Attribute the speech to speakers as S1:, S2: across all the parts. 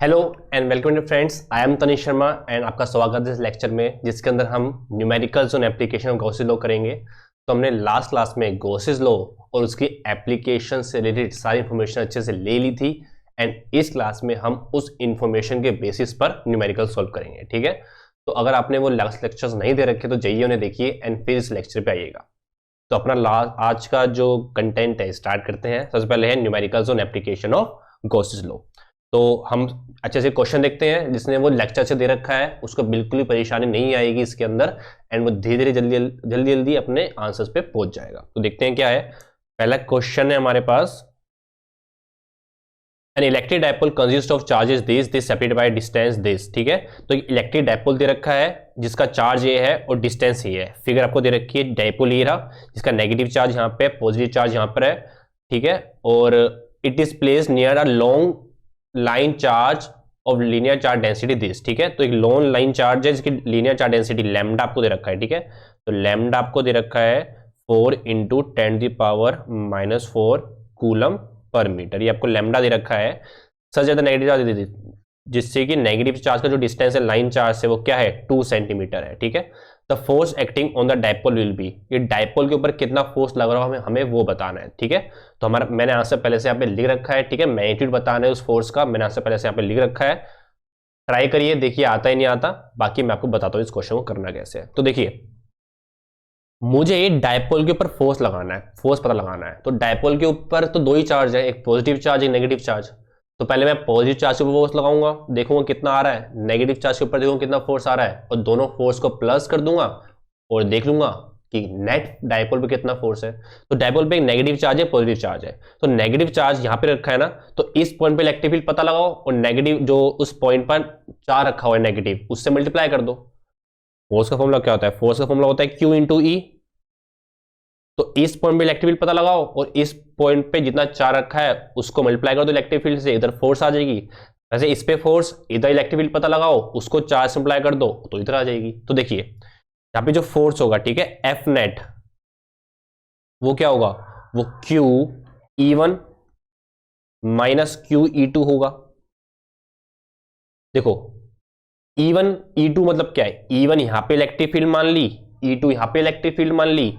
S1: Hello and welcome to friends, I am Tanish Sharma and आपका स्वागत है इस लेक्चर में जिसके अंदर हम न्यूमेरिकल्स और एप्लीकेशन ऑफ गॉसेस लॉ करेंगे। तो हमने लास्ट क्लास में गॉसेस लॉ और उसकी एप्लीकेशन से रिलेटेड सारी इंफॉर्मेशन अच्छे से ले ली थी एंड इस क्लास में हम उस इंफॉर्मेशन के बेसिस पर न्यूमेरिकल सॉल्व करेंगे। ठीक है, तो अगर आपने वो लास्ट लेक्चर्स नहीं दे रखे तो जाइए उन्हें देखिए एंड फिर इस लेक्चर पे आइएगा। तो अपना आज का जो कंटेंट है स्टार्ट करते हैं। सबसे पहले है न्यूमेरिकल्स और एप्लीकेशन ऑफ गॉसेस लॉ। तो हम अच्छे से क्वेश्चन देखते हैं। जिसने वो लेक्चर से दे रखा है उसको बिल्कुल भी परेशानी नहीं आएगी इसके अंदर एंड वो धीरे धीरे जल्दी जल्दी अपने आंसर्स पे पहुंच जाएगा। तो देखते हैं क्या है। पहला क्वेश्चन है हमारे पास, an electric dipole consist of charges this separated by distance this. ठीक है, तो इलेक्ट्रिक डायपोल दे रखा है जिसका चार्ज ये है और डिस्टेंस ये है। फिगर आपको दे रखी है, डायपोल ये रहा जिसका नेगेटिव चार्ज यहाँ पे, पॉजिटिव चार्ज यहाँ पर है। ठीक है, और it is placed near a long line charge of linear charge density this. ठीक है, तो एक लॉन्ग लाइन चार्ज है जिसकी लीनियर चार्ज डेंसिटी लैम्डा आपको दे रखा है। ठीक है, तो लैम्डा आपको दे रखा है 4 × 10⁻⁻⁴ कूलम पर मीटर। ये आपको लैम्डा दे रखा है। सबसे ज्यादा नेगेटिव चार्ज दे दी जिससे कि नेगेटिव चार्ज का जो डिस्टेंस है लाइन चार्ज से वो क्या है 2 सेंटीमीटर है। ठीक है, the force acting on the dipole will be, ये डायपोल के ऊपर कितना फोर्स लग रहा है हमें वो बताना है। ठीक है, तो हमारा मैंने आंसर पहले से यहाँ पे लिख रखा है। ठीक है, मैग्नीट्यूड बताना है उस फोर्स का, मैंने आंसर पहले से यहाँ पे लिख रखा है। ट्राई करिए, देखिए आता ही नहीं आता, बाकी मैं आपको बताता हूँ इस क्वेश्चन को करना कैसे है। तो देखिए, मुझे ये डायपोल के ऊपर फोर्स लगाना है, फोर्स पता लगाना है। तो डायपोल के ऊपर तो दो ही चार्ज है, एक पॉजिटिव चार्ज एक नेगेटिव चार्ज। तो पहले मैं पॉजिटिव चार्ज के ऊपर फोर्स लगाऊंगा, देखूंगा कितना आ रहा है, नेगेटिव चार्ज के ऊपर देखूंगा कितना फोर्स आ रहा है और दोनों फोर्स को प्लस कर दूंगा और देख लूंगा कि नेट डायपोल पे कितना फोर्स है। तो डायपोल पे एक नेगेटिव चार्ज है, पॉजिटिव चार्ज है। तो नेगेटिव चार्ज यहां पे रखा है ना, तो इस पॉइंट पे इलेक्ट्रिक फील्ड पता लगाओ और नेगेटिव जो उस पॉइंट पर चार्ज रखा हुआ है नेगेटिव, उससे मल्टीप्लाई कर दो। फोर्स का फॉर्मूला क्या होता है? फोर्स का फॉर्मूला होता है Q × E। तो इस पॉइंट पे इलेक्ट्रिक फील्ड पता लगाओ और इस पॉइंट पे जितना चार्ज रखा है उसको मल्टीप्लाई कर दो इलेक्ट्रिक फील्ड से, इधर फोर्स आ जाएगी। वैसे इस पे फोर्स, इधर इलेक्ट्रिक फील्ड पता लगाओ, उसको चार्ज से मल्टीप्लाई कर दो तो इधर आ जाएगी। तो देखिए यहाँ पे जो फोर्स होगा, ठीक है, एफ नेट, वो क्या होगा? वो Q E1 - Q E2 होगा। देखो E1 E2 मतलब क्या है? E1 यहां पे इलेक्ट्रिक फील्ड मान ली, E2 यहां पे इलेक्ट्रिक फील्ड मान ली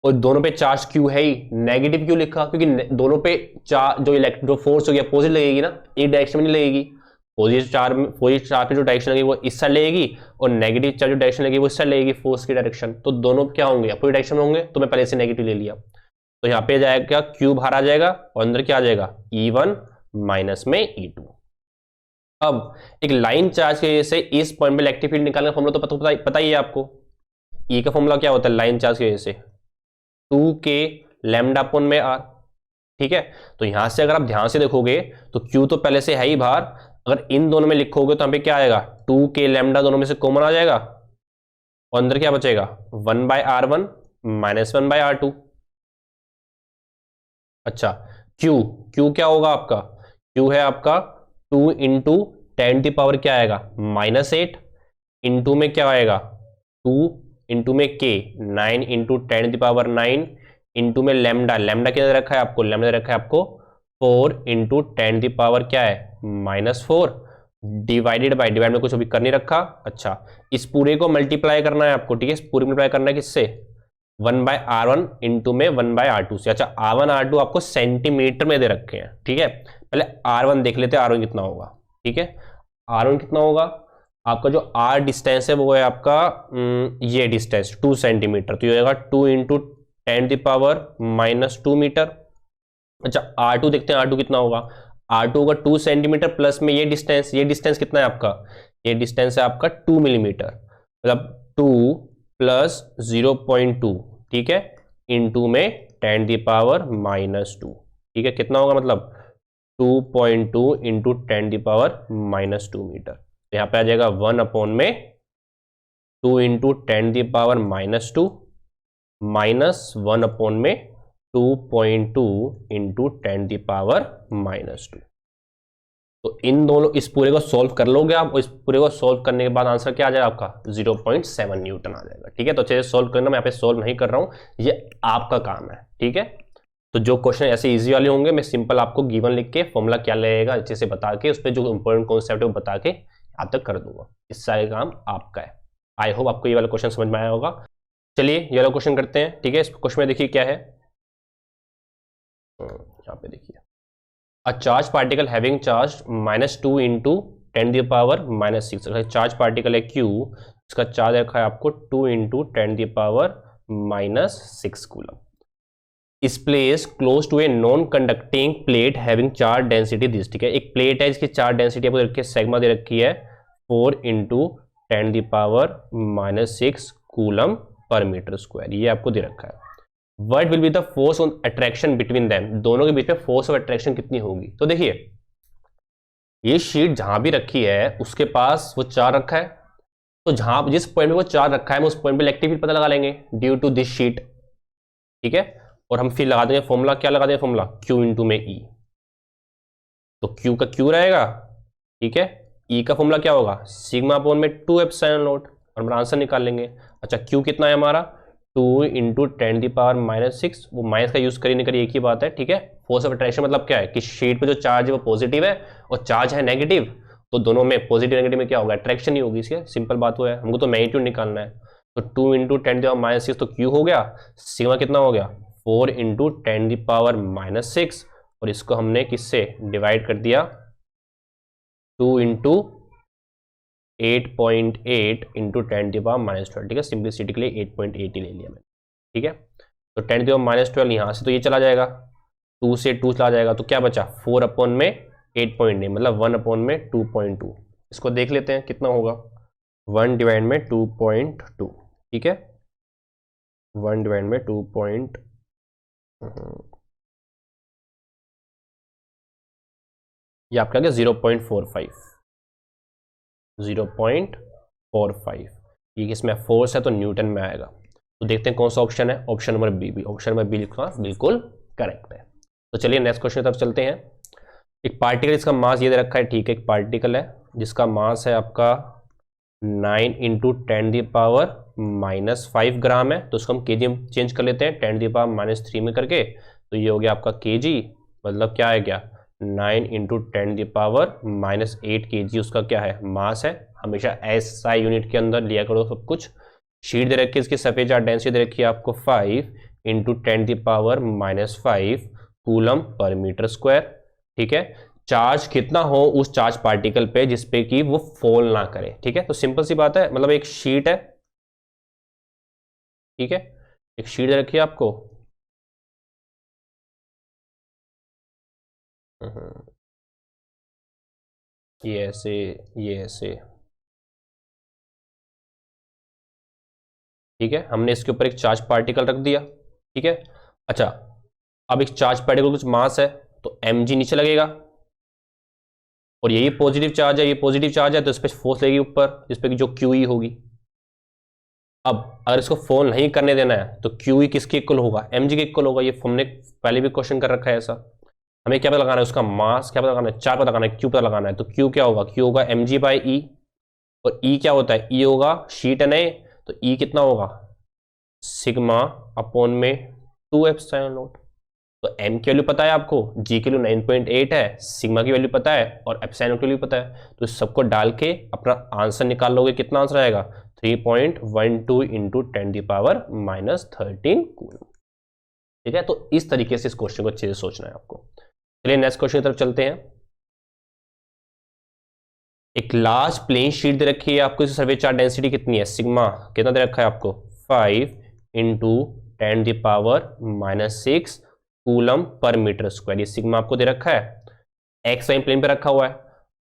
S1: और दोनों पे चार्ज Q है ही। नेगेटिव क्यों लिखा? क्योंकि दोनों पे चार्ज जो फोर्स हो गया अपोजिट लगेगी ना, एक डायरेक्शन में नहीं लगेगी। पॉजिटिव चार्ज पे जो डायरेक्शन लगेगी वो इस साइड लगेगी और नेगेटिव चार्ज जो डायरेक्शन लगेगी वो इस साइड लगेगी, फोर्स की डायरेक्शन। तो दोनों क्या होंगे? अपोजिट डायरेक्शन में होंगे। तो मैं पहले से नेगेटिव ले लिया, तो यहाँ पे जाएगा Q बाहर आ जाएगा और अंदर क्या आ जाएगा? E1 माइनस में E2। अब एक लाइन चार्ज की वजह से इस पॉइंट पे इलेक्ट्रिक फील्ड निकालने का फॉर्मूला तो पता ही है आपको। E का फॉर्मूला क्या होता है लाइन चार्ज की वजह से? 2K λ/r। ठीक है, तो यहां से अगर आप ध्यान से देखोगे तो Q तो पहले से है ही बाहर, अगर इन दोनों में लिखोगे तो यहाँ पे क्या आएगा? 2K λ दोनों में से कॉमन आ जाएगा और अंदर क्या बचेगा? 1/r1 - 1/r2। अच्छा, Q क्या होगा आपका? Q है आपका 2 × 10⁻, क्या आएगा? -8 इंटू में क्या आएगा? 2 इंटू में K 9 × 10⁻9 इंटू में लैम्डा क्या रखा है आपको? लैम्डा रखा है आपको 4 × 10⁻, क्या है? -4 डिवाइड में कुछ अभी कर नहीं रखा। अच्छा, इस पूरे को मल्टीप्लाई करना है आपको। ठीक है, इस पूरे मल्टीप्लाई करना है किससे? 1/r1 इंटू में 1/r2 से। अच्छा, r1 r2 आपको सेंटीमीटर में दे रखे हैं। ठीक है, पहले r1 देख लेते हैं, r1 कितना होगा। ठीक है, r1 कितना होगा आपका? जो r डिस्टेंस है वो है आपका ये डिस्टेंस 2 सेंटीमीटर, तो ये होगा 2 × 10⁻² मीटर। अच्छा, r2 देखते हैं, r2 कितना होगा? r2 होगा 2 सेंटीमीटर प्लस में ये डिस्टेंस कितना है आपका? ये डिस्टेंस है आपका 2 मिलीमीटर, मतलब 2 + 0.2। ठीक है, इंटू में 10⁻²। ठीक है, कितना होगा? मतलब 2.2 × 10⁻² मीटर। यहाँ पे आ जाएगा 1/2 × 10⁻² माइनस 1/2 × 10⁻²। तो इन दोनों, इस पूरे को सॉल्व कर लोगे आप और इस पूरे को सॉल्व करने के बाद आंसर क्या आ जाएगा आपका? 0.7 न्यूटन आ जाएगा। ठीक है, तो अच्छे से सॉल्व करना, मैं यहाँ पे सॉल्व नहीं कर रहा हूं, ये आपका काम है। ठीक है, तो जो क्वेश्चन ऐसे इजी वाले होंगे मैं सिंपल आपको गिवन लिख के फॉर्मूला क्या लगेगा अच्छे से बता के उस पर जो इंपॉर्टेंट कॉन्सेप्ट है वो बता के आप तक कर दूंगा। इस सारे काम आपका है। आई होप आपको ये वाला क्वेश्चन समझ में आया होगा। चलिए ये वाला क्वेश्चन करते हैं। ठीक है, इस क्वेश्चन में देखिए क्या है, यहाँ पे देखिए, a charge particle having charge -2 into 10⁻⁻6। अगर चार्ज पार्टिकल है Q, इसका चार्ज रखा है आपको 2 इंटू 10⁻⁻6 कूलम, इस place close to a non conducting plate having charge density this. ठीक है, एक प्लेट है जिसकी चार्ज डेंसिटी आपको रखी है, सिग्मा दे रखी है 4 into 10⁻⁻6 coulomb per metre square, ये आपको दे रखा है। What will be the force on attraction between them, दोनों के बीच में फोर्स ऑफ अट्रैक्शन कितनी होगी। तो देखिए ये शीट जहां भी रखी है उसके पास वो चार्ज रखा है, तो जहां जिस पॉइंट पे वो चार्ज रखा है हम उस पॉइंट पे इलेक्ट्रिक फील्ड पता लगा लेंगे ड्यू टू दिस शीट। ठीक है, और हम फिर लगा देंगे फॉर्मूला, क्या लगा देंगे फॉर्मूला, Q इंटू में E। तो Q का Q रहेगा, ठीक है, E का फॉर्मूला क्या होगा, सिग्मा अपॉन में 2 एप्सिलॉन नॉट, और हम आंसर निकाल लेंगे। अच्छा Q कितना है हमारा, 2 इंटू 10⁻⁻6, वो माइनस का यूज करिए नहीं करिए एक ही बात है। ठीक है, फोर्स ऑफ अट्रैक्शन मतलब क्या है कि शीट पे जो चार्ज है वो पॉजिटिव है और चार्ज है नेगेटिव, तो दोनों में पॉजिटिव नेगेटिव में क्या होगा, अट्रैक्शन ही होगी। इसके सिंपल बात वो है, हमको तो मैग्नीट्यूड निकालना है। तो 2 इंटू 10⁻⁻6 तो Q हो गया, सिग्मा कितना हो गया 4 इंटू 10⁻⁻6, और इसको हमने किससे डिवाइड कर दिया 2 इंटू 8.8 इंटू 10⁻⁻12। ठीक है, सिंपलिसिटी के लिए 8.8 ही ले लिया मैंने। ठीक है, तो 10⁻12 यहाँ से तो ये चला जाएगा, 2 से 2 चला जाएगा, तो क्या बचा 4 अपॉन में 8.8 मतलब 1 अपॉन में 2.2। इसको देख लेते हैं कितना होगा, 1 डिवाइड में 2.2। ठीक है, 1 डिवाइड में 2. ये आपका क्या 0.45, 0.45। ये इसमें फोर्स है तो न्यूटन में आएगा। तो देखते हैं कौन सा ऑप्शन है, option number B. Option number B लिखना बिल्कुल करेक्ट है। तो चलिए नेक्स्ट क्वेश्चन की तरफ चलते हैं। एक पार्टिकल, इसका मास ये दे रखा है, ठीक है, एक पार्टिकल है जिसका मास है आपका 9 इंटू 10⁻⁻5 ग्राम है, तो उसको हम केजी में चेंज कर लेते हैं 10⁻³ में करके, तो ये हो गया आपका केजी, मतलब क्या है क्या 9 इंटू 10⁻⁻8 केजी उसका क्या है मास है। हमेशा SI यूनिट के अंदर लिया करो सब कुछ। शीट दे रखी है इसकी सफेद चार्ज डेंसिटी दे रखी है आपको 5 into 10⁻⁻5 coulomb per metre square. ठीक है, चार्ज कितना हो उस चार्ज पार्टिकल पे जिसपे कि वो फॉल ना करे। ठीक है, तो सिंपल सी बात है, मतलब एक शीट है, ठीक है, एक शीट दे रखी है आपको, ये ऐसे, ये ऐसे, ठीक है, हमने इसके ऊपर एक चार्ज पार्टिकल रख दिया। ठीक है, अच्छा अब एक चार्ज पार्टिकल कुछ मास है तो mg नीचे लगेगा, और यही पॉजिटिव चार्ज है, ये पॉजिटिव चार्ज है तो इस पर फोर्स लगेगी ऊपर जिस पे जो QE होगी। अब अगर इसको फॉल नहीं करने देना है तो QE किसके इक्वल होगा, mg के इक्वल होगा। ये हमने पहले भी क्वेश्चन कर रखा है ऐसा। हमें क्या पता लगाना है, उसका मास क्या पता लगाना है, चार्ज पता लगाना है, Q पता लगाना है। तो Q क्या होगा, Q होगा mg बाई E, और E क्या होता है, E होगा शीट है नहीं, तो E कितना होगा सिग्मा अपॉन में 2 एप्सिलॉन नॉट। तो m की वैल्यू पता है आपको, g की वैल्यू 9.8 है, सिग्मा की वैल्यू पता है और एप्सिलॉन की वैल्यू पता है, तो इस सबको डाल के अपना आंसर निकाल लोगे। कितना आंसर आएगा 3.12 इंटू 10⁻⁻13 कूलम। ठीक है, तो इस तरीके से इस क्वेश्चन को अच्छे से सोचना है आपको। चलिए नेक्स्ट क्वेश्चन की तरफ चलते हैं। एक लार्ज प्लेन शीट दे रखी है आपको, इस सर्वे चार्ज डेंसिटी कितनी है, सिग्मा कितना दे रखा है आपको 5 into 10⁻⁻6 coulomb per metre square, ये सिग्मा आपको दे रखा है, एक्स वाई प्लेन पे रखा हुआ है।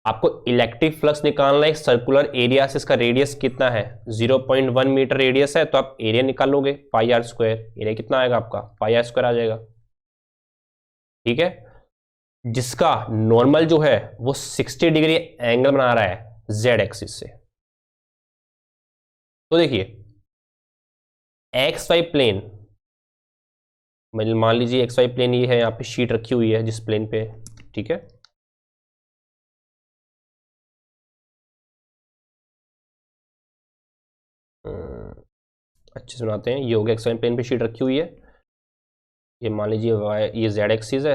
S1: आपको इलेक्ट्रिक फ्लक्स निकालना है एक सर्कुलर एरिया से, इसका रेडियस कितना है 0.1 मीटर रेडियस है, तो आप एरिया निकालोगे पाई आर स्क्वायर, एरिया कितना आएगा आपका पाई आर स्क्वायर आ जाएगा। ठीक है, जिसका नॉर्मल जो है वो 60 डिग्री एंगल बना रहा है जेड एक्सिस से। तो देखिए एक्स वाई प्लेन, मान लीजिए एक्स वाई प्लेन ये है, यहाँ पे शीट रखी हुई है जिस प्लेन पे, ठीक है, अच्छे से बनाते हैं। ये हो गया एक्स वाई प्लेन पे शीट रखी हुई है, ये मान लीजिए वाई, ये जेड एक्सिस है,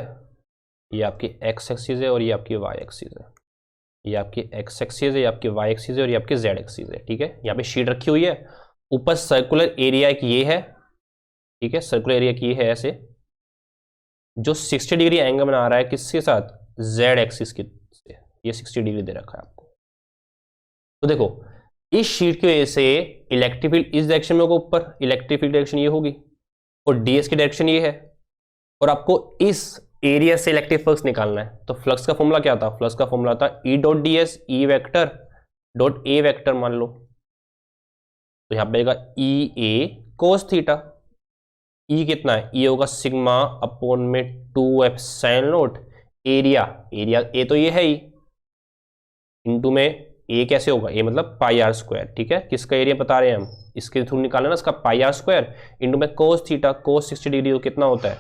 S1: ये आपकी एक्स एक्सिस है और ये आपकी वाई एक्सिस है। ये आपकी एक्स एक्सिस है, ये आपकी वाई एक्सिस है और ये आपकी जेड एक्सिस है। ठीक है, यहाँ पे शीट रखी हुई है, ऊपर सर्कुलर एरिया एक ये है। ठीक है, सर्कुलर एरिया की ये है ऐसे, जो 60 डिग्री एंगल बना रहा है किसके साथ, जेड एक्सिस के से। ये 60 डिग्री दे रखा है आपको। तो देखो इस शीट की वजह से इलेक्ट्रिक फील्ड इस डायरेक्शन में होगा, ऊपर इलेक्ट्रिक फील्ड डायरेक्शन ये होगी और डीएस की डायरेक्शन ये है, और आपको इस एरिया से इलेक्ट्रिक फ्लक्स निकालना है। तो फ्लक्स का फॉर्मूला क्या था, फ्लक्स का फॉर्मूला था E dot D S, E vector dot A vector मान लो। तो यहां पे ई ए कोस थीटा। ई कितना है, ई होगा सिग्मा अपॉन में 2 epsilon not area, area A तो ये है ही, इनटू में ए कैसे होगा, ए मतलब पाई आर स्क्वायर। ठीक है, किसका एरिया बता रहे हैं हम, इसके थ्रू निकालना ना, इसका पाई आर स्क्वायर इंटू में कोस थीटा, कोस 60 डिग्री कितना होता है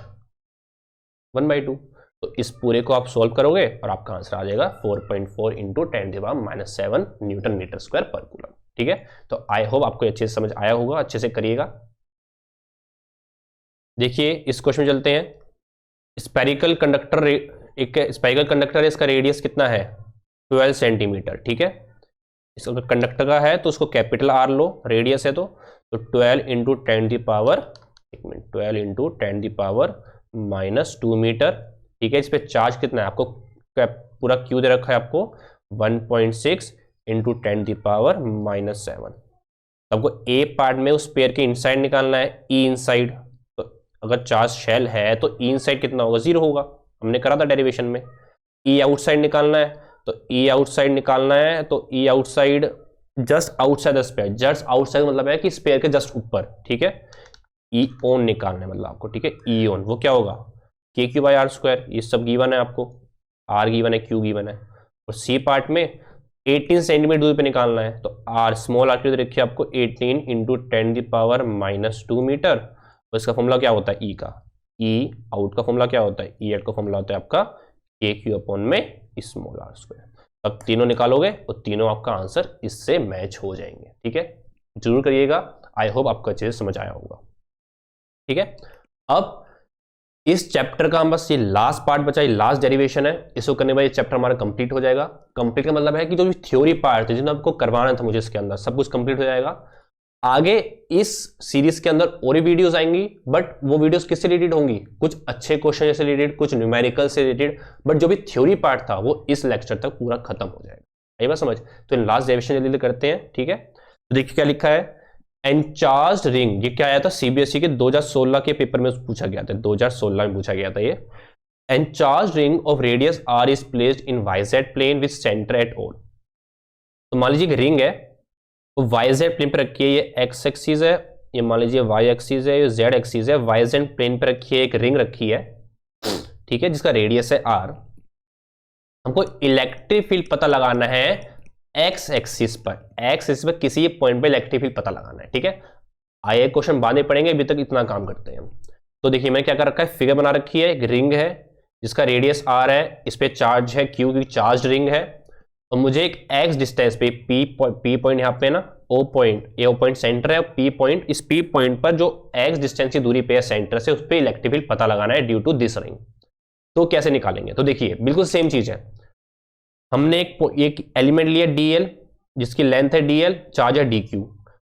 S1: 1/2। तो इस पूरे को आप सॉल्व करोगे और आपका आंसर आ जाएगा 4.4 इंटू 10⁻⁷ न्यूटन मीटर स्क्वायर पर कूलम। ठीक है, तो आई होप आपको अच्छे से समझ आया होगा, अच्छे से करिएगा। देखिए इस क्वेश्चन में चलते हैं। स्पेरिकल कंडक्टर, एक स्पेरिकल कंडक्टर है, इसका रेडियस कितना है 12 सेंटीमीटर। ठीक है, इसका कंडक्टर का है तो उसको कैपिटल आर लो, रेडियस है तो 12 इंटू 10⁻⁻2 मीटर। ठीक है, इस पे चार्ज कितना है आपको, पूरा क्यू दे रखा है आपको 1.6 इंटू 10⁻⁷। आपको ए पार्ट में उस पेयर के इनसाइड निकालना है, ई इनसाइड। तो अगर चार्ज शेल है तो ई इनसाइड कितना होगा, 0 होगा, हमने करा था डेरिवेशन में। ई आउटसाइड निकालना है, तो ई आउटसाइड निकालना है, तो E outside just outside the sphere, just outside मतलब है कि स्पेयर के जस्ट ऊपर। ठीक है, ई ऑन निकालना है मतलब आपको। ठीक है, ई ऑन वो क्या होगा के क्यू बाई आर स्क्वायर, ये सब गिवन है आपको, आर गिवन है, क्यू गिवन है। और सी पार्ट में 18 सेंटीमीटर दूरी पे निकालना है, तो आर स्मॉल आर की रखिए आपको 18 इंटू 10⁻⁻2 मीटर। और इसका फॉर्मूला क्या होता है ई का, ई आउट का फॉर्मूला क्या होता है, ई आउट का फॉर्मूला होता है आपका के क्यू अपॉन में स्मॉल आर स्क्वायर। अब तीनों निकालोगे और तीनों आपका आंसर इससे मैच हो जाएंगे। ठीक है, जरूर करिएगा, आई होप आपको अच्छे से समझ आया होगा। ठीक है, अब इस चैप्टर का हम बस ये लास्ट पार्ट बचा, ये लास्ट डेरिवेशन है, इसको करने के बाद ये चैप्टर हमारा कंप्लीट हो जाएगा। कंप्लीट का मतलब है कि जो भी थ्योरी पार्ट है जिन्हें आपको करवाना था मुझे इसके अंदर, सब कुछ कंप्लीट हो जाएगा। आगे इस सीरीज के अंदर और भी वीडियोस आएंगी, बट वो वीडियोस किससे रिलेटेड होंगी, कुछ अच्छे क्वेश्चन से रिलेटेड, कुछ न्यूमेरिकल से रिलेटेड, बट जो भी थ्योरी पार्ट था वो इस लेक्चर तक पूरा खत्म हो जाएगा। आई बात समझ। तो लास्ट डेरिवेशन जल्दी करते हैं। ठीक है, तो देखिए क्या लिखा है, एनचार्ज्ड रिंग, ये क्या आया था सीबीएसई के 2016 के पेपर में पूछा गया था, 2016 में पूछा गया था ये। An charged ring of radius R is placed in YZ plane with centre at all. तो मान लीजिए रिंग है, तो वाईजेड प्लेन पे रखिए, ये एक्स एक्सिस है, ये मान लीजिए वाई एक्सिस है, ये जेड एक्सिस है, वाईजेड प्लेन पे रखिए एक रिंग रखी है। ठीक है, जिसका रेडियस है आर। हमको इलेक्ट्रिक फील्ड पता लगाना है एक्स एक्सिस पर, एक्स एक्सिस पर किसी पॉइंट पे इलेक्ट्रिक फील्ड पता लगाना है। ठीक है, आए क्वेश्चन बाद में पढ़ेंगे, अभी तक इतना काम करते हैं हम। तो देखिए मैंने क्या कर रखा है, फिगर बना रखी है, एक रिंग है जिसका रेडियस आर है, इस पे चार्ज है क्यू की चार्ज रिंग है, और मुझे एक एक्स डिस्टेंस पे पी पॉइंट यहाँ पे ना, ओ पॉइंट, ए ओ पॉइंट सेंटर है, पी पॉइंट, इस पी पॉइंट पर जो एक्स डिस्टेंस की दूरी पे है सेंटर से, उस पर इलेक्ट्रिक फील्ड पता लगाना है ड्यू टू दिस रिंग। तो कैसे निकालेंगे, तो देखिए बिल्कुल सेम चीज है। हमने एक एलिमेंट लिया डीएल, जिसकी लेंथ है डीएल, चार्ज है डीक्यू,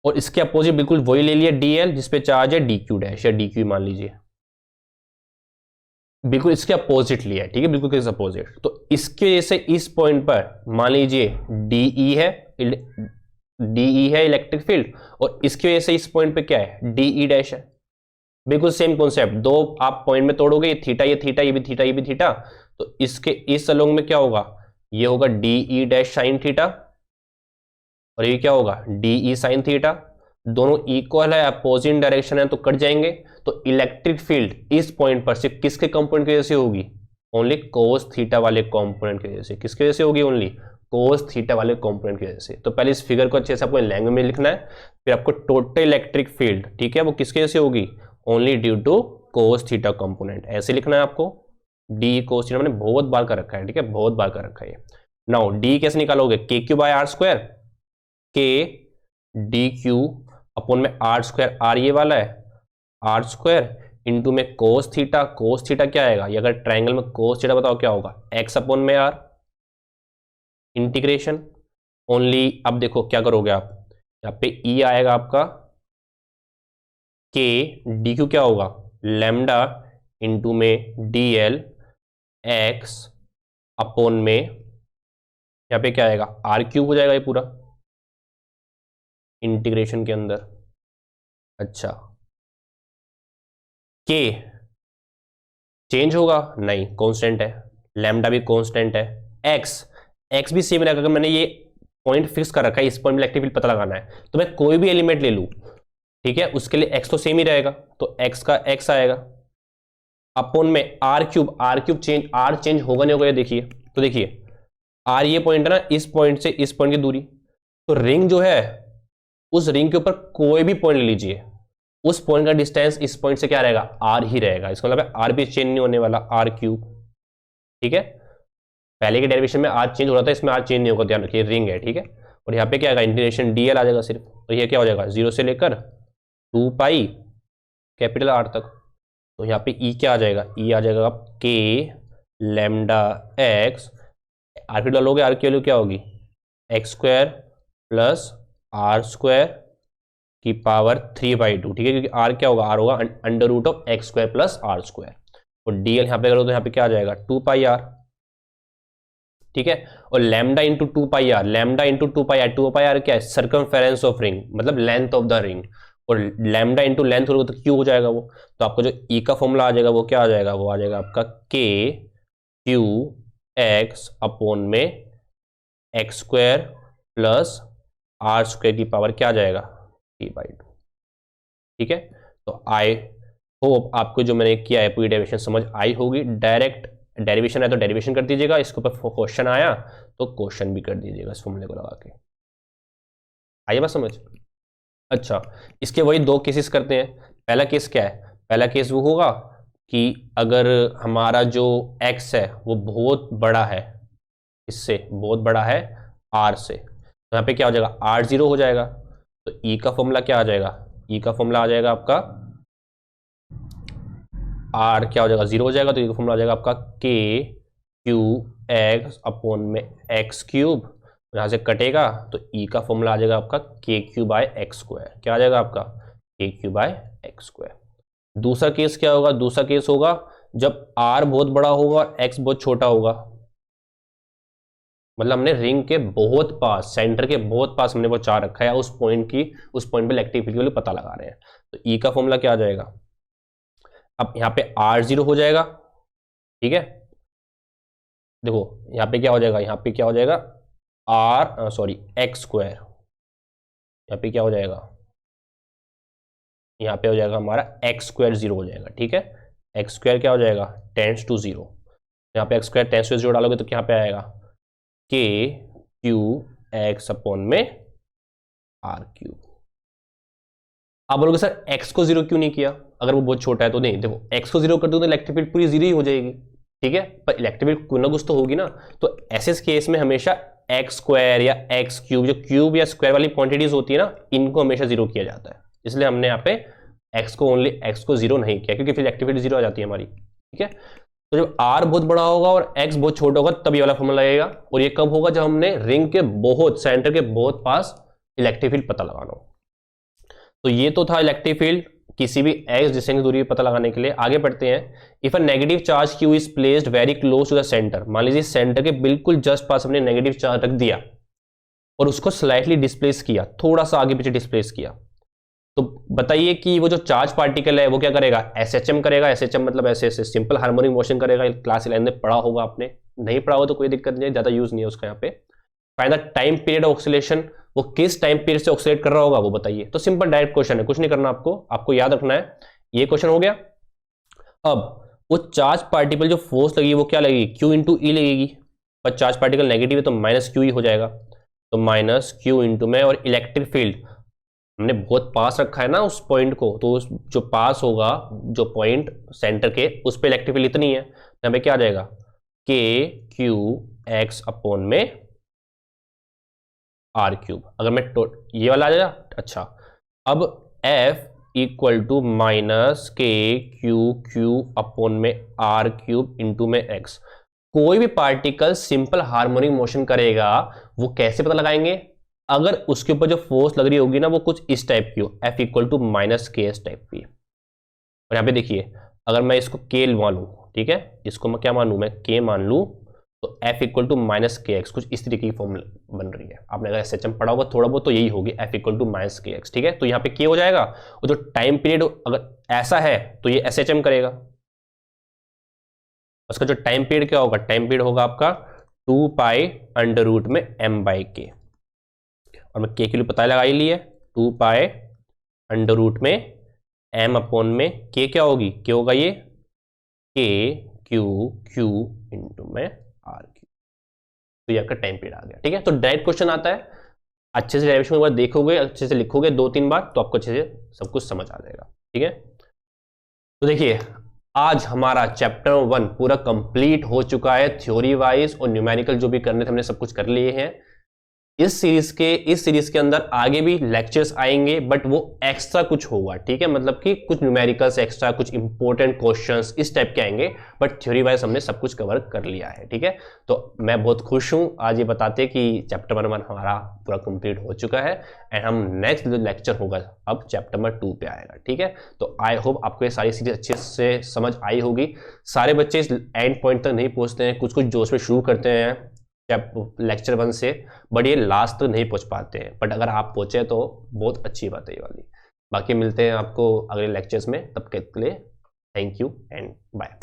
S1: और इसके अपोजिट बिल्कुल वही ले लिया डीएल जिसपे चार्ज है डीक्यू डैश या डीक्यू मान लीजिए, बिल्कुल इसके अपोजिट लिया है। ठीक है, बिल्कुल इसके अपोजिट। तो इसके वजह से इस पॉइंट पर मान लीजिए डीई है इलेक्ट्रिक फील्ड, और इसकी वजह से इस पॉइंट पे क्या है, डीई डैश है। बिल्कुल सेम कॉन्सेप्ट, दो आप पॉइंट में तोड़ोगे, ये थीटा, ये थीटा, ये भी थीटा, ये भी थीटा, तो इसके इस अलोंग में क्या होगा, ये होगा डीई डैश साइन थीटा, और ये क्या होगा डीई साइन थीटा। दोनों इक्वल है, अपोजिट डायरेक्शन है, तो कट जाएंगे। तो इलेक्ट्रिक फील्ड इस पॉइंट पर सिर्फ किसके कंपोनेंट की वजह से होगी, ओनली कोस थीटा वाले कंपोनेंट की वजह से। किसकी वजह से होगी, ओनली कोस थीटा वाले कंपोनेंट की वजह से। तो पहले इस फिगर को अच्छे से आपको लैंग्वेज में लिखना है, फिर आपको टोटल इलेक्ट्रिक फील्ड, ठीक है, वो किसकी वजह से होगी, only due to cos theta component. ऐसे लिखना है आपको, डी कोस थीटा, मैंने बहुत बार कर रखा है। ठीक है, बहुत बार कर रखा है। नाउ डी कैसे निकालोगे, के क्यू बाय आर स्क्वायर, के डी क्यू अपॉन में आर स्क्वायर, आर ये वाला है, आर स्क्वायर इंटू में कोस थीटा, कोस थीटा क्या आएगा, ये अगर ट्राइंगल में कोस थीटा बताओ क्या होगा, एक्स अपॉन में आर, इंटीग्रेशन ओनली। अब देखो क्या करोगे आप, यहाँ पे ई आएगा आपका, के डी क्यू क्या होगा, लैम्डा इंटू में डी एल एक्स अपॉन में, यहाँ पे क्या आएगा, आर क्यूब हो जाएगा ये पूरा इंटीग्रेशन के अंदर। अच्छा, के चेंज होगा नहीं, कांस्टेंट है, लैम्डा भी कांस्टेंट है, एक्स एक्स भी सेम रहेगा। अगर मैंने ये पॉइंट फिक्स कर रखा है, इस पॉइंट में इलेक्ट्रिक फील्ड पता लगाना है, तो मैं कोई भी एलिमेंट ले लूं, ठीक है, उसके लिए एक्स तो सेम ही रहेगा, तो एक्स का एक्स आएगा अपॉन में r cube change, r change होगा नहीं होगा ये देखिए, तो देखिए आर ये पॉइंट है ना, इस पॉइंट से इस पॉइंट की दूरी, तो रिंग जो है उस रिंग के ऊपर कोई भी पॉइंट ले लीजिए, उस पॉइंट का डिस्टेंस इस पॉइंट से क्या रहेगा, आर ही रहेगा। इसका मतलब है आर भी चेंज नहीं होने वाला, आर क्यूब, ठीक है। पहले के डेरिवेशन में आर चेंज हो रहा था, इसमें आर चेंज नहीं होगा, ध्यान रखिए, रिंग है, ठीक है। और यहाँ पे क्या आएगा, इंटीग्रेशन डीएल आ जाएगा सिर्फ, तो ये क्या हो जाएगा, 0 से लेकर 2 पाई कैपिटल आर तक। तो यहाँ पे ई क्या आ जाएगा, ई आ जाएगा आप के लैम्डा एक्स, आर क्यू डालोगे, आर की वैल्यू क्या होगी, x square plus r square की पावर 3/2, ठीक है, क्योंकि आर क्या होगा, आर होगा under root of x square plus r square. और डीएल यहाँ पे करो तो यहाँ पे क्या आ जाएगा, 2 पाई आर, ठीक है। और lambda into 2 pi r, lambda into 2 pi r, 2 pi r क्या है, सर्कमफेरेंस ऑफ रिंग, मतलब लेंथ ऑफ द रिंग, और लैम्डा इंटू लेंथ करोगे तो क्यू हो जाएगा वो। तो आपका जो ई का फॉर्मूला आ जाएगा वो क्या आ जाएगा, वो आ जाएगा आपका के क्यू एक्स अपॉन में x square plus r square की पावर क्या आ जाएगा, 3/2, ठीक है। तो आई होप आपको जो मैंने किया है पूरी डेरिवेशन समझ आई होगी। डायरेक्ट डेरिवेशन है तो डेरिवेशन कर दीजिएगा, इसके ऊपर क्वेश्चन आया तो क्वेश्चन भी कर दीजिएगा इस फॉर्मूले को लगा के। आइए बात समझ। अच्छा, इसके वही दो केसेस करते हैं। पहला केस क्या है, पहला केस वो होगा कि अगर हमारा जो x है वो बहुत बड़ा है, इससे बहुत बड़ा है r से, तो यहाँ पे क्या हो जाएगा, r0 हो जाएगा। तो e का फॉर्मूला क्या आ जाएगा, e का फॉर्मूला आ जाएगा आपका r क्या हो जाएगा, 0 हो जाएगा, तो e का फॉर्मूला आ जाएगा आपका k क्यू एक्स अपॉन में एक्स क्यूब, यहाँ से कटेगा तो e का फॉर्मूला आ जाएगा आपका के क्यू बाय एक्स स्क्वायर, क्या आ जाएगा आपका के क्यू बाय एक्स स्क्वायर। दूसरा केस क्या होगा, दूसरा केस होगा जब r बहुत बड़ा होगा, x बहुत छोटा होगा, मतलब हमने रिंग के बहुत पास, सेंटर के बहुत पास हमने वो चार रखा है, उस पॉइंट पे इलेक्ट्रिक फील्ड की वैल्यू पता लगा रहे हैं। तो ई का फॉर्मूला क्या आ जाएगा, अब यहाँ पे r0 हो जाएगा, ठीक है। देखो यहाँ पे क्या हो जाएगा, यहाँ पे क्या हो जाएगा एक्स स्क्वायर, यहाँ पे क्या हो जाएगा, यहाँ पे हो जाएगा हमारा एक्स स्क्वायर 0 हो जाएगा, ठीक है। एक्स स्क्वायर क्या हो जाएगा, टेंस टू 0, यहाँ पे एक्स स्क्वायर टेंस टू 0 डालोगे तो क्या पे आएगा, के क्यू एक्स अपॉन में आर क्यूब। आप बोलोगे सर एक्स को 0 क्यों नहीं किया, अगर वो बहुत छोटा है तो नहीं, देखो एक्स को 0 कर दो तो इलेक्ट्रिक फील्ड पूरी 0 ही हो जाएगी, ठीक है, पर इलेक्ट्रिक फील्ड कुछ ना कुछ तो होगी ना। तो ऐसे केस में हमेशा एक्स स्क्वायर या एक्स क्यूब, जो क्यूब या स्क्वायर वाली क्वांटिटीज होती है ना, इनको हमेशा 0 किया जाता है, इसलिए हमने यहाँ पे एक्स को 0 नहीं किया, क्योंकि फिर इलेक्ट्रिक फील्ड 0 आ जाती है हमारी, ठीक है। तो जब r बहुत बड़ा होगा और x बहुत छोटा होगा तब ये वाला फॉर्मूला लगेगा, और ये कब होगा, जब हमने रिंग के बहुत सेंटर के बहुत पास इलेक्ट्रिक फील्ड पता लगाना हो। तो ये तो था इलेक्ट्रिक फील्ड किसी भी x डिस्टेंस की दूरी पता लगाने के लिए। आगे बढ़ते हैं, if a negative charge q is placed very close to the centre, मान लीजिए सेंटर के बिल्कुल जस्ट पास हमने नेगेटिव चार्ज रख दिया और उसको स्लाइटली डिस्प्लेस किया, थोड़ा सा आगे पीछे डिस्प्लेस किया, तो बताइए कि वो जो चार्ज पार्टिकल है वो क्या करेगा, एसएचएम करेगा। एसएचएम मतलब ऐसे ऐसे सिंपल हार्मोनिक मोशन करेगा, क्लास 11 में पढ़ा होगा आपने, नहीं पढ़ा हो तो कोई दिक्कत नहीं है, ज्यादा यूज नहीं है उसका। यहाँ पे find the time period of oscillation, वो किस टाइम पीरियड से ऑक्सीलेट कर रहा होगा वो बताइए। तो सिंपल डायरेक्ट क्वेश्चन है, कुछ नहीं करना आपको याद रखना है, ये क्वेश्चन हो गया। अब वो चार्ज पार्टिकल जो फोर्स लगेगी वो क्या लगेगी, क्यू इंटू ई लगेगी, पर चार्ज पार्टिकल नेगेटिव है तो माइनस क्यू ही हो जाएगा, तो माइनस क्यू इंटू में, और इलेक्ट्रिक फील्ड हमने बहुत पास रखा है ना उस पॉइंट को, तो उस जो पास होगा जो पॉइंट सेंटर के, उस पे इलेक्ट्रिक फील्ड इतनी है, यहाँ पे क्या आ जाएगा, के क्यू एक्स अपॉन में आर क्यूब। अगर मैं ये वाला आ जाएगा। अच्छा, अब एफ इक्वल टू माइनस के क्यू क्यू अपॉन में आर क्यूब इंटू में एक्स। कोई भी पार्टिकल सिंपल हार्मोनिक मोशन करेगा, वो कैसे पता लगाएंगे? अगर उसके ऊपर जो फोर्स लग रही होगी ना वो कुछ इस टाइप की हो, एफ इक्वल टू माइनस के एस टाइप की। और यहाँ पे देखिए, अगर मैं इसको के मान लूँ, ठीक है, इसको मैं क्या मान लूँ, मैं के मान लूँ, तो एफ इक्वल टू माइनस के एक्स, कुछ इस तरीके की फॉर्म बन रही है। आपने अगर एसएचएम पढ़ा होगा थोड़ा बहुत तो यही होगी, एफ इक्वल टू माइनस के एक्स, ठीक है। तो यहाँ पे के हो जाएगा, और जो टाइम पीरियड अगर ऐसा है तो ये एसएचएम करेगा, उसका जो टाइम पीरियड क्या होगा, टाइम पीरियड होगा आपका 2 पाई अंडर रूट में m बाई के, और मैं के के लिए पता लगा ही लिया, 2 पाई अंडर रूट में m अपॉन में के क्या होगी, क्या होगा ये के क्यू क्यू इंटू में आर क्यू। तो ये आपका टाइम पीरियड आ गया, ठीक है। तो डायरेक्ट क्वेश्चन आता है, अच्छे से डेरिवेशन एक बार देखोगे, अच्छे से लिखोगे 2-3 बार, तो आपको अच्छे से सब कुछ समझ आ जाएगा, ठीक है। तो देखिए, आज हमारा चैप्टर 1 पूरा कंप्लीट हो चुका है, थ्योरी वाइज और न्यूमेरिकल जो भी करने थे हमने सब कुछ कर लिए हैं। इस सीरीज के अंदर आगे भी लेक्चर्स आएंगे, बट वो एक्स्ट्रा कुछ होगा, ठीक है, मतलब कि कुछ न्यूमेरिकल्स एक्स्ट्रा, कुछ इंपॉर्टेंट क्वेश्चंस इस टाइप के आएंगे, बट थ्योरी वाइज हमने सब कुछ कवर कर लिया है, ठीक है। तो मैं बहुत खुश हूं आज ये बताते कि चैप्टर 1 हमारा पूरा कंप्लीट हो चुका है, एंड हम नेक्स्ट जो लेक्चर होगा अब चैप्टर नंबर 2 पे आएगा, ठीक है। तो आई होप आपको ये सारी सीरीज अच्छे से समझ आई होगी। सारे बच्चे इस एंड पॉइंट तक नहीं पहुंचते हैं, कुछ कुछ जोश में शुरू करते हैं लेक्चर 1 से, बट ये लास्ट तक नहीं पहुंच पाते हैं, बट अगर आप पहुंचे तो बहुत अच्छी बात है ये वाली। बाकी मिलते हैं आपको अगले लेक्चर्स में, तब के लिए थैंक यू एंड बाय।